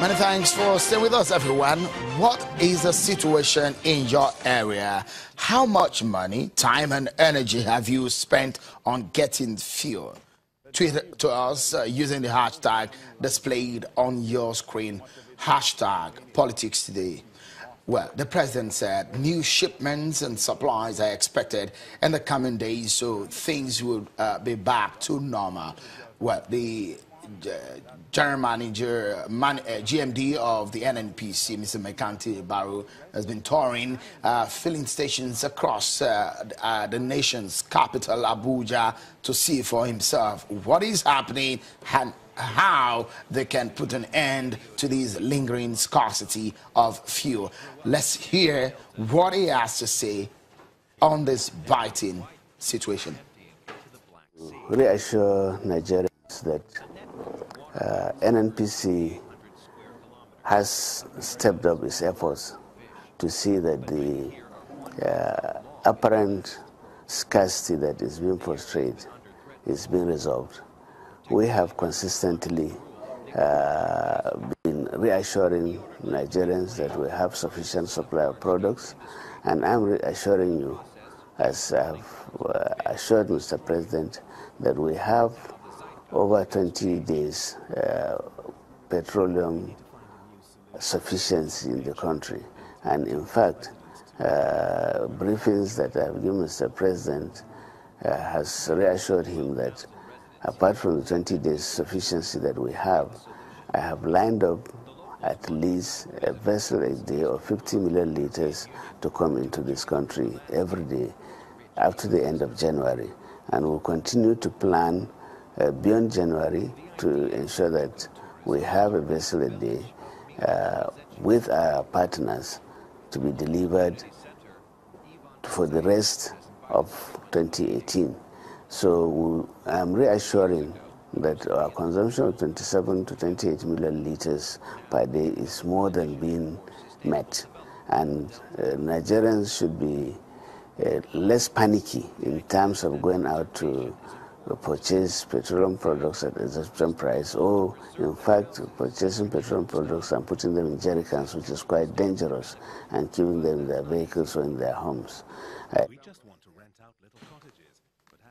Many thanks for staying with us, everyone. What is the situation in your area? How much money, time, and energy have you spent on getting fuel? Tweet to us using the hashtag displayed on your screen, hashtag politics today. Well, the president said new shipments and supplies are expected in the coming days, so things will be back to normal. Well, the General Manager, GMD of the NNPC, Mr. Mekanti Barrow, has been touring filling stations across the nation's capital, Abuja, to see for himself what is happening and how they can put an end to this lingering scarcity of fuel. Let's hear what he has to say on this biting situation. Reassure Nigerians that NNPC has stepped up its efforts to see that the apparent scarcity that is being portrayed is being resolved. We have consistently been reassuring Nigerians that we have sufficient supply of products, and I'm reassuring you, as I've assured Mr. President, that we have over 20 days petroleum sufficiency in the country. And in fact, briefings that I've given Mr. President has reassured him that apart from the 20 days sufficiency that we have, I have lined up at least a vessel a day of 50 million liters to come into this country every day up to the end of January. And we'll continue to plan beyond January to ensure that we have a vessel a day with our partners to be delivered for the rest of 2018. So I'm reassuring that our consumption of 27 to 28 million liters per day is more than being met. And Nigerians should be less panicky in terms of going out to purchase petroleum products at a certain price, or in fact purchasing petroleum products and putting them in jerry cans, which is quite dangerous, and keeping them in their vehicles or in their homes.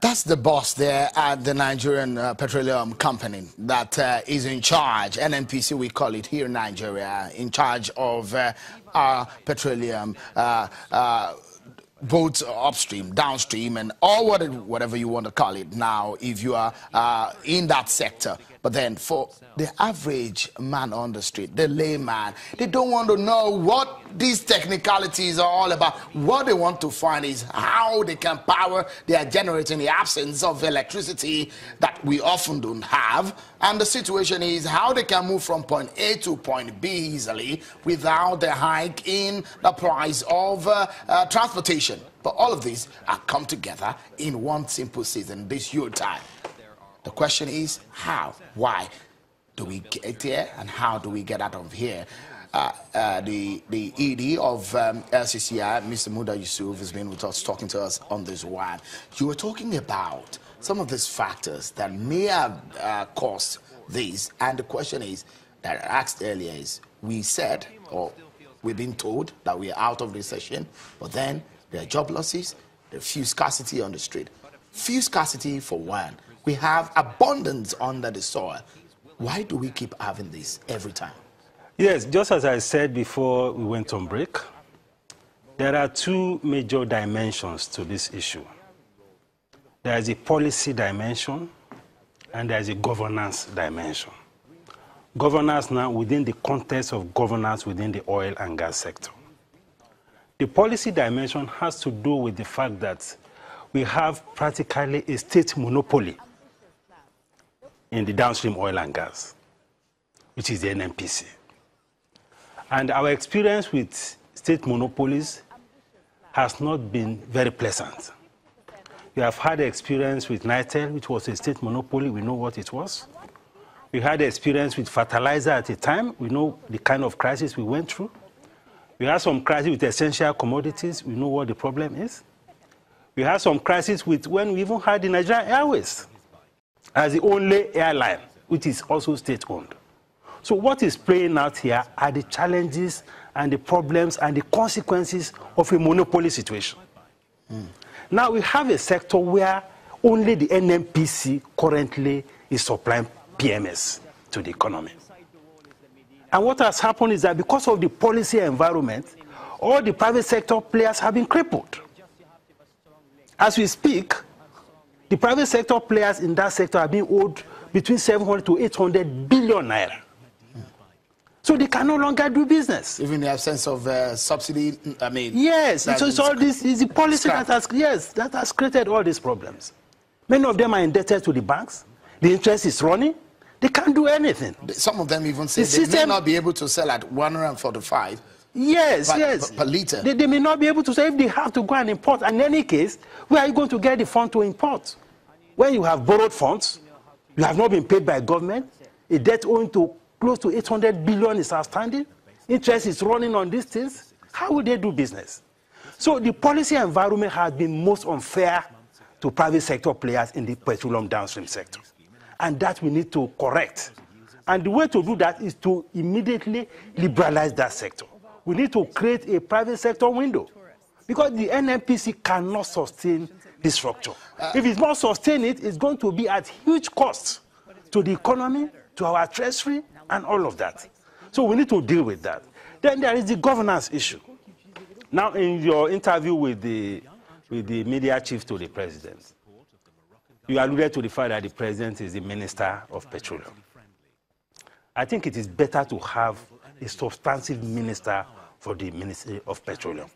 That's the boss there at the Nigerian Petroleum Company that is in charge, NNPC we call it here in Nigeria, in charge of our petroleum, both upstream, downstream, and all whatever you want to call it now if you are in that sector. But then for the average man on the street, the layman, they don't want to know what these technicalities are all about. What they want to find is how they can power their generator in the absence of electricity that we often don't have. And the situation is how they can move from point A to point B easily without the hike in the price of transportation. But all of these are come together in one simple season, this Yule time. The question is how, why do we get here, and how do we get out of here? The ED of LCCI, Mr. Muda Yusuf, has been with us, talking to us on this one. You were talking about some of these factors that may have caused this, and the question is that I asked earlier is, we said, or we've been told that we are out of recession, but then there are job losses, there's fuel scarcity on the street. Fuel scarcity for one. We have abundance under the soil. Why do we keep having this every time? Yes, just as I said before we went on break, there are two major dimensions to this issue. There is a policy dimension and there is a governance dimension. Governance now within the context of governance within the oil and gas sector. The policy dimension has to do with the fact that we have practically a state monopoly in the downstream oil and gas, which is the NNPC. And our experience with state monopolies has not been very pleasant. We have had experience with Nitel, which was a state monopoly. We know what it was. We had experience with fertilizer at a time. We know the kind of crisis we went through. We had some crisis with essential commodities. We know what the problem is. We had some crisis with when we even had the Nigerian Airways as the only airline, which is also state-owned. So what is playing out here are the challenges and the problems and the consequences of a monopoly situation. Now we have a sector where only the NNPC currently is supplying PMS to the economy. And what has happened is that because of the policy environment, all the private sector players have been crippled. As we speak, the private sector players in that sector are being owed between 700 to 800 billion naira. So they can no longer do business. Even in the absence of subsidy, I mean... Yes, so all this is the policy that has created all these problems. Many of them are indebted to the banks. The interest is running. They can't do anything. Some of them even say they may not be able to sell at 145 per liter. They may not be able to sell if they have to go and import. And in any case, where are you going to get the fund to import? When you have borrowed funds, you have not been paid by government, a debt owing to close to 800 billion is outstanding, interest is running on these things, how will they do business? So the policy environment has been most unfair to private sector players in the petroleum downstream sector. And that we need to correct. And the way to do that is to immediately liberalize that sector. We need to create a private sector window because the NNPC cannot sustain this structure. If it's not sustain it, it's going to be at huge cost to the economy, to our treasury, and all of that. So we need to deal with that. Then there is the governance issue. Now, in your interview with the media chief to the president, you alluded to the fact that the president is the Minister of Petroleum. I think it is better to have a substantive minister for the Ministry of Petroleum.